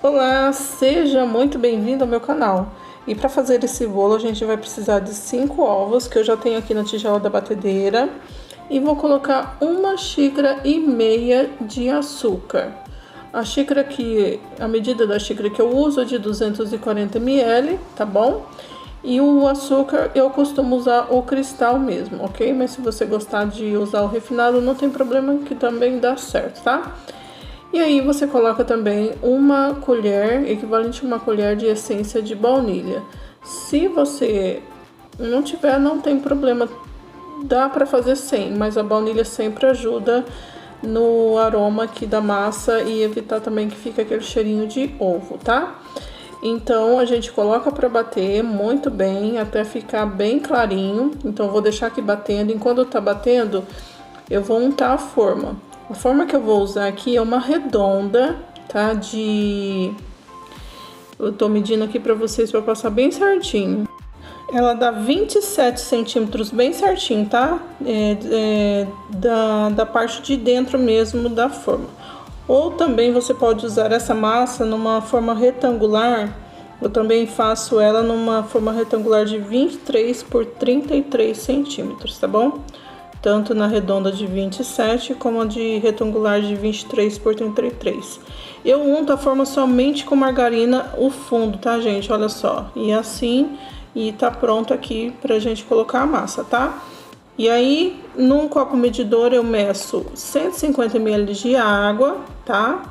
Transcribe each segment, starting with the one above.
Olá, seja muito bem-vindo ao meu canal. E para fazer esse bolo a gente vai precisar de 5 ovos que eu já tenho aqui na tigela da batedeira e vou colocar 1,5 xícara de açúcar. A medida da xícara que eu uso é de 240 ml, tá bom? E o açúcar eu costumo usar o cristal mesmo, ok? Mas se você gostar de usar o refinado não tem problema, que também dá certo, tá? E aí você coloca também uma colher, equivalente a uma colher de essência de baunilha. Se você não tiver, não tem problema, dá para fazer sem, mas a baunilha sempre ajuda no aroma aqui da massa e evitar também que fique aquele cheirinho de ovo, tá? Então a gente coloca para bater muito bem até ficar bem clarinho. Então eu vou deixar aqui batendo. Enquanto tá batendo, eu vou untar a forma. A forma que eu vou usar aqui é uma redonda, tá? Eu tô medindo aqui pra vocês pra passar bem certinho. Ela dá 27 centímetros bem certinho, tá? Da parte de dentro mesmo da forma. Ou também você pode usar essa massa numa forma retangular. Eu também faço ela numa forma retangular de 23 por 33 centímetros, tá bom? Tanto na redonda de 27 como a de retangular de 23 por 33. Eu unto a forma somente com margarina o fundo, tá, gente? Olha só. E assim, e tá pronto aqui pra gente colocar a massa, tá? E aí, num copo medidor eu meço 150 ml de água, tá?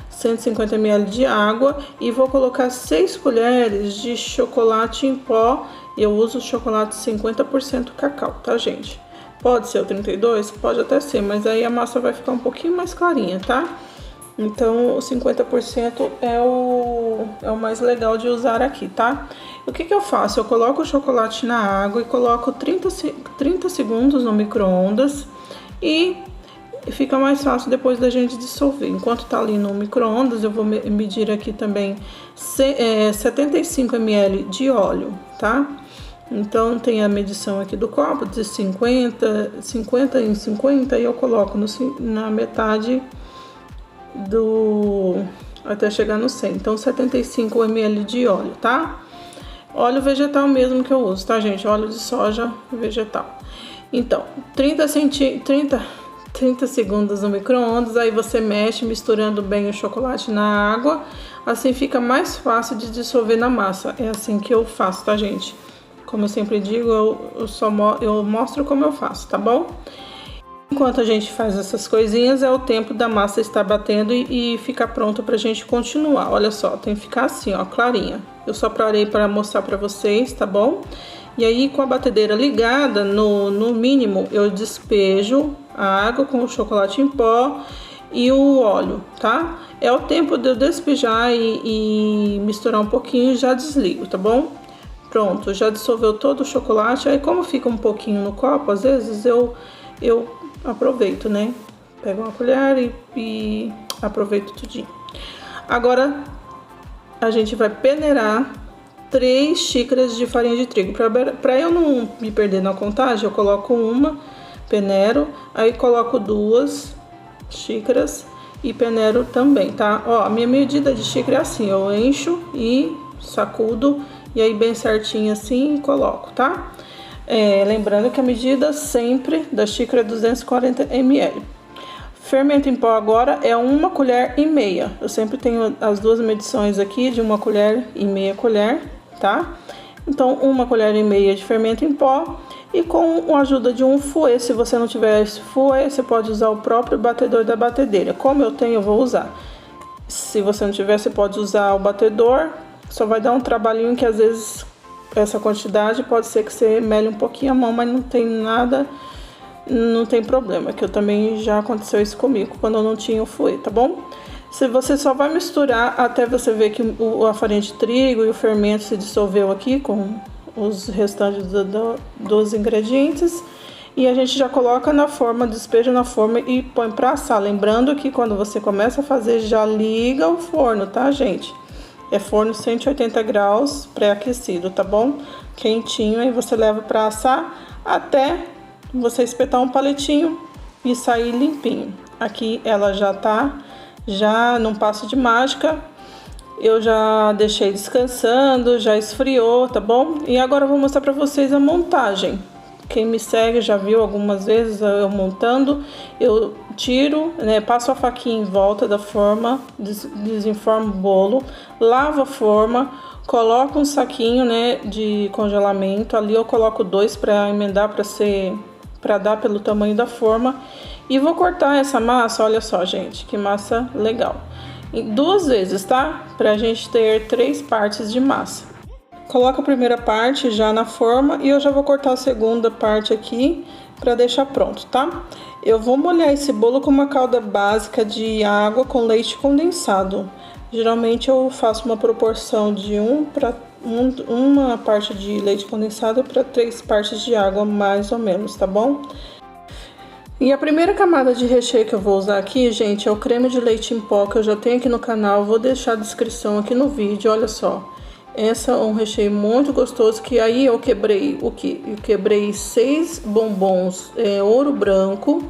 150 ml de água e vou colocar 6 colheres de chocolate em pó. Eu uso chocolate 50% cacau, tá, gente? Pode ser o 32? Pode até ser, mas aí a massa vai ficar um pouquinho mais clarinha, tá? Então, o 50% é o mais legal de usar aqui, tá? O que eu faço? Eu coloco o chocolate na água e coloco 30 segundos no micro-ondas e fica mais fácil depois da gente dissolver. Enquanto tá ali no micro-ondas, eu vou medir aqui também 75 ml de óleo, tá? Então tem a medição aqui do copo de 50 em 50 e eu coloco na metade até chegar no 100. Então 75 ml de óleo, tá? Óleo vegetal mesmo que eu uso, tá, gente? Óleo de soja vegetal. Então 30 segundos no micro-ondas, aí você mexe misturando bem o chocolate na água, assim fica mais fácil de dissolver na massa. É assim que eu faço, tá, gente? Como eu sempre digo, eu mostro como eu faço, tá bom? Enquanto a gente faz essas coisinhas, é o tempo da massa estar batendo e ficar pronta pra gente continuar. Olha só, tem que ficar assim, ó, clarinha. Eu só parei para mostrar pra vocês, tá bom? E aí, com a batedeira ligada, no mínimo, eu despejo a água com o chocolate em pó e o óleo, tá? É o tempo de eu despejar e misturar um pouquinho e já desligo, tá bom? Pronto, já dissolveu todo o chocolate. Aí como fica um pouquinho no copo, às vezes eu aproveito, né? Pego uma colher e aproveito tudinho. Agora a gente vai peneirar 3 xícaras de farinha de trigo. Para eu não me perder na contagem, eu coloco uma, peneiro, aí coloco 2 xícaras e peneiro também, tá? Ó, a minha medida de xícara é assim, eu encho e sacudo e aí bem certinho assim coloco, tá? Lembrando que a medida sempre da xícara é 240 ml. Fermento em pó agora é 1,5 colher. Eu sempre tenho as duas medições aqui de 1,5 colher, tá? Então 1,5 colher de fermento em pó e com a ajuda de um fouet. Se você não tiver esse fouet, você pode usar o próprio batedor da batedeira. Como eu tenho, eu vou usar. Se você não tiver, você pode usar o batedor. Só vai dar um trabalhinho que às vezes essa quantidade pode ser que você mele um pouquinho a mão, mas não tem nada, não tem problema, que eu também já aconteceu isso comigo quando eu não tinha o fouet, tá bom? Se você só vai misturar até você ver que a farinha de trigo e o fermento se dissolveu aqui com os restantes dos ingredientes, e a gente já coloca na forma, despeja na forma e põe para assar. Lembrando que quando você começa a fazer, já liga o forno, tá, gente? É forno 180 graus pré-aquecido, tá bom? Quentinho, aí você leva para assar até você espetar um palitinho e sair limpinho. Aqui ela já tá, já num passo de mágica, eu já deixei descansando, já esfriou, tá bom? E agora eu vou mostrar pra vocês a montagem. Quem me segue já viu algumas vezes eu montando. Eu tiro, né, passo a faquinha em volta da forma, desenformo o bolo, lavo a forma, coloco um saquinho, né, de congelamento. Ali eu coloco 2 para emendar, para dar pelo tamanho da forma. E vou cortar essa massa, olha só, gente, que massa legal. Em 2 vezes, tá? Pra gente ter 3 partes de massa. Coloco a primeira parte já na forma e eu já vou cortar a segunda parte aqui para deixar pronto, tá? Eu vou molhar esse bolo com uma calda básica de água com leite condensado. Geralmente eu faço uma proporção de uma parte de leite condensado para 3 partes de água, mais ou menos, tá bom? E a primeira camada de recheio que eu vou usar aqui, gente, é o creme de leite em pó que eu já tenho aqui no canal. Vou deixar a descrição aqui no vídeo, olha só. Essa é um recheio muito gostoso, que aí eu quebrei o que? Eu quebrei 6 bombons ouro branco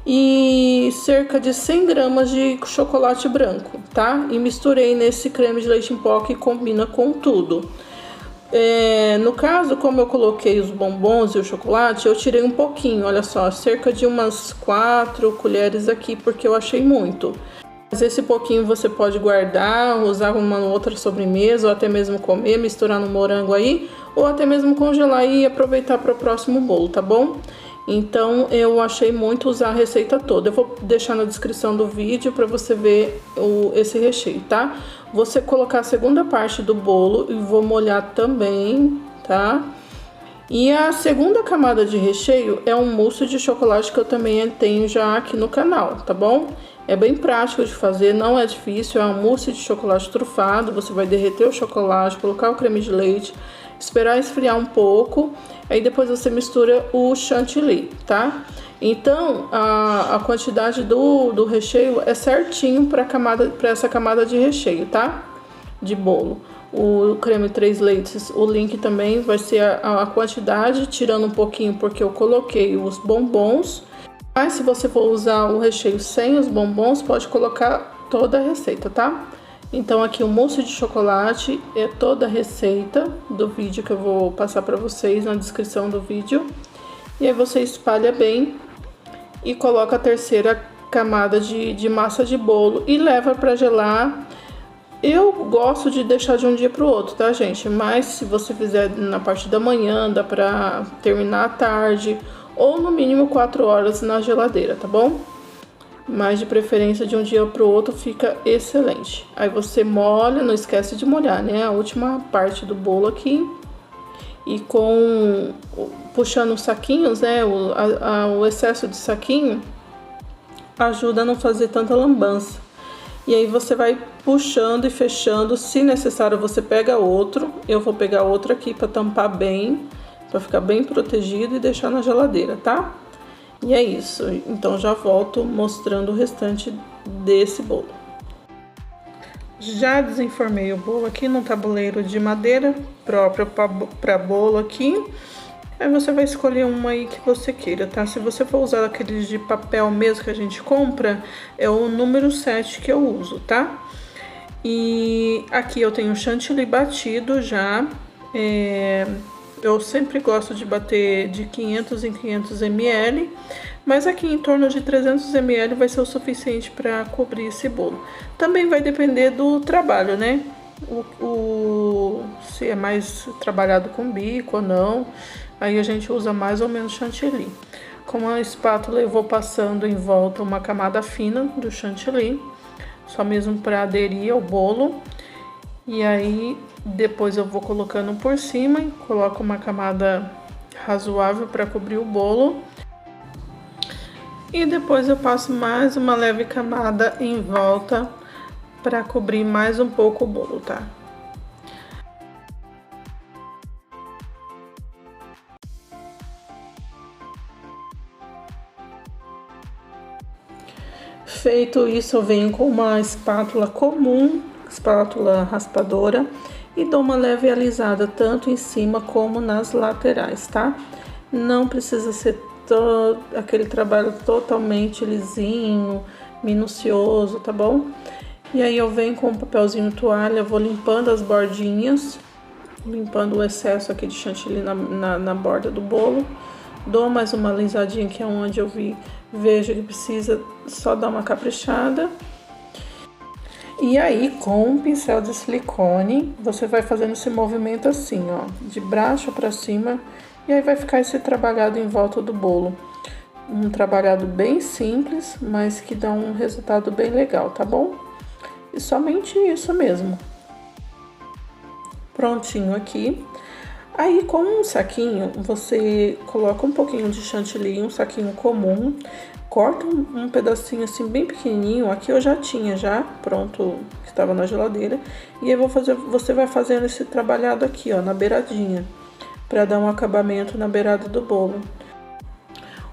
e cerca de 100 gramas de chocolate branco, tá? E misturei nesse creme de leite em pó que combina com tudo. No caso, como eu coloquei os bombons e o chocolate, eu tirei um pouquinho, olha só, cerca de umas 4 colheres aqui, porque eu achei muito. Mas esse pouquinho você pode guardar, usar uma outra sobremesa, ou até mesmo comer, misturar no morango aí, ou até mesmo congelar e aproveitar para o próximo bolo, tá bom? Então eu achei muito usar a receita toda. Eu vou deixar na descrição do vídeo para você ver esse recheio, tá? Você colocar a segunda parte do bolo e vou molhar também, tá? E a segunda camada de recheio é um mousse de chocolate que eu também tenho já aqui no canal, tá bom? É bem prático de fazer, não é difícil, é um mousse de chocolate trufado. Você vai derreter o chocolate, colocar o creme de leite, esperar esfriar um pouco, aí depois você mistura o chantilly, tá? Então, a quantidade do recheio é certinho para essa camada de recheio, tá? De bolo. O creme 3 leites, o link também vai ser a quantidade, tirando um pouquinho porque eu coloquei os bombons. Mas se você for usar o recheio sem os bombons, pode colocar toda a receita, tá? Então aqui o mousse de chocolate é toda a receita do vídeo que eu vou passar para vocês na descrição do vídeo. E aí você espalha bem e coloca a terceira camada de massa de bolo e leva para gelar. Eu gosto de deixar de um dia para o outro, tá, gente? Mas se você fizer na parte da manhã, dá para terminar à tarde, ou no mínimo 4 horas na geladeira, tá bom? Mas de preferência de um dia para o outro fica excelente. Aí você molha, não esquece de molhar, né? A última parte do bolo aqui. E puxando os saquinhos, né? O excesso de saquinho ajuda a não fazer tanta lambança. E aí você vai puxando e fechando. Se necessário, você pega outro. Eu vou pegar outro aqui para tampar bem, para ficar bem protegido e deixar na geladeira, tá? E é isso. Então já volto mostrando o restante desse bolo. Já desenformei o bolo aqui num tabuleiro de madeira próprio para bolo aqui. Aí você vai escolher uma aí que você queira, tá? Se você for usar aqueles de papel mesmo que a gente compra, é o número 7 que eu uso, tá? E aqui eu tenho chantilly batido já. Eu sempre gosto de bater de 500 em 500 ml, mas aqui em torno de 300 ml vai ser o suficiente para cobrir esse bolo. Também vai depender do trabalho, né? Se é mais trabalhado com bico ou não, aí a gente usa mais ou menos chantilly. Com a espátula eu vou passando em volta uma camada fina do chantilly, só mesmo para aderir ao bolo. E aí depois eu vou colocando por cima e coloco uma camada razoável para cobrir o bolo. E depois eu passo mais uma leve camada em volta para cobrir mais um pouco o bolo, tá? Feito isso, eu venho com uma espátula comum, espátula raspadora, e dou uma leve alisada tanto em cima como nas laterais, tá? Não precisa ser aquele trabalho totalmente lisinho, minucioso, tá bom? E aí eu venho com um papelzinho toalha, vou limpando as bordinhas, limpando o excesso aqui de chantilly na borda do bolo. Dou mais uma alisadinha que é onde eu vejo que precisa só dar uma caprichada. E aí, com um pincel de silicone, você vai fazendo esse movimento assim, ó, de baixo para cima. E aí vai ficar esse trabalhado em volta do bolo. Um trabalhado bem simples, mas que dá um resultado bem legal, tá bom? E somente isso mesmo. Prontinho aqui. Aí, com um saquinho, você coloca um pouquinho de chantilly, um saquinho comum, corta um pedacinho assim bem pequenininho. Aqui eu já tinha pronto, que estava na geladeira. E aí você vai fazendo esse trabalhado aqui, ó, na beiradinha, para dar um acabamento na beirada do bolo.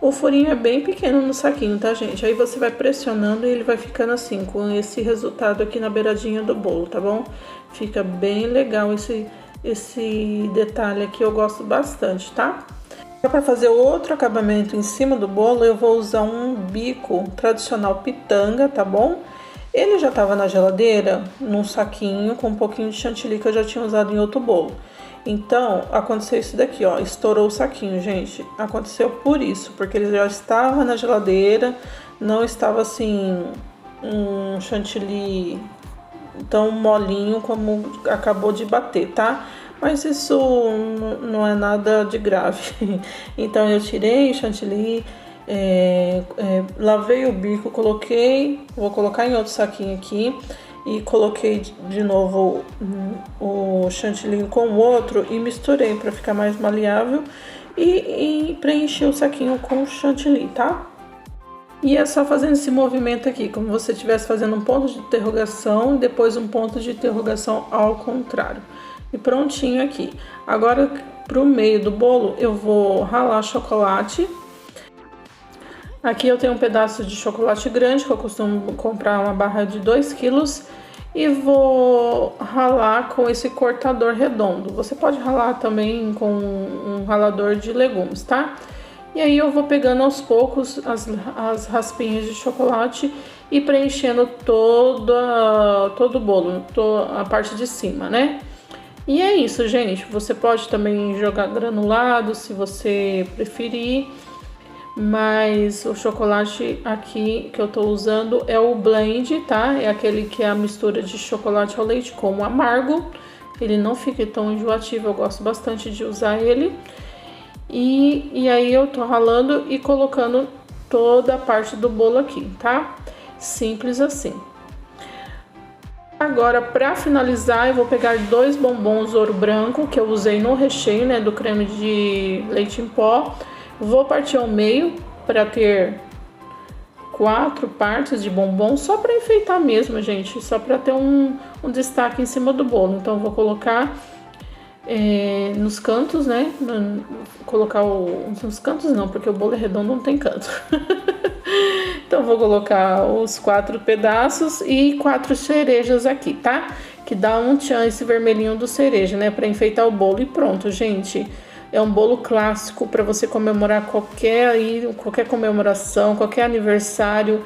O furinho é bem pequeno no saquinho, tá, gente? Aí você vai pressionando e ele vai ficando assim, com esse resultado aqui na beiradinha do bolo, tá bom? Fica bem legal esse detalhe aqui, eu gosto bastante, tá? Para fazer outro acabamento em cima do bolo, eu vou usar um bico tradicional pitanga, tá bom? Ele já tava na geladeira, num saquinho, com um pouquinho de chantilly que eu já tinha usado em outro bolo. Então, aconteceu isso daqui, ó, estourou o saquinho, gente. Aconteceu por isso, porque ele já estava na geladeira, não estava assim, um chantilly tão molinho como acabou de bater, tá? Mas isso não é nada de grave. Então, eu tirei o chantilly, lavei o bico, vou colocar em outro saquinho aqui. E coloquei de novo o chantilly com o outro e misturei para ficar mais maleável e preenchi o saquinho com chantilly, tá? E é só fazendo esse movimento aqui, como se você estivesse fazendo um ponto de interrogação e depois um ponto de interrogação ao contrário. E prontinho aqui. Agora, pro meio do bolo, eu vou ralar chocolate. Aqui eu tenho um pedaço de chocolate grande, que eu costumo comprar uma barra de 2 quilos. E vou ralar com esse cortador redondo. Você pode ralar também com um ralador de legumes, tá? E aí eu vou pegando aos poucos as raspinhas de chocolate e preenchendo todo o bolo, a parte de cima, né? E é isso, gente. Você pode também jogar granulado, se você preferir. Mas o chocolate aqui que eu tô usando é o blend, tá? É aquele que é a mistura de chocolate ao leite com o amargo. Ele não fica tão enjoativo, eu gosto bastante de usar ele. E aí eu tô ralando e colocando toda a parte do bolo aqui, tá? Simples assim. Agora, para finalizar, eu vou pegar 2 bombons ouro branco que eu usei no recheio, né, do creme de leite em pó. Vou partir ao meio para ter 4 partes de bombom, só para enfeitar mesmo, gente, só para ter um destaque em cima do bolo. Então, vou colocar nos cantos, né? Nos cantos não, porque o bolo é redondo, não tem canto. Então, vou colocar os 4 pedaços e 4 cerejas aqui, tá? Que dá um tchan esse vermelhinho do cereja, né? Para enfeitar o bolo e pronto, gente. É um bolo clássico para você comemorar qualquer comemoração, qualquer aniversário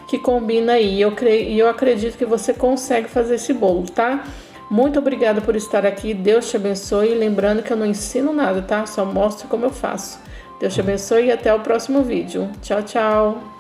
que combina aí. Eu acredito que você consegue fazer esse bolo, tá? Muito obrigada por estar aqui. Deus te abençoe. Lembrando que eu não ensino nada, tá? Só mostro como eu faço. Deus te abençoe e até o próximo vídeo. Tchau, tchau.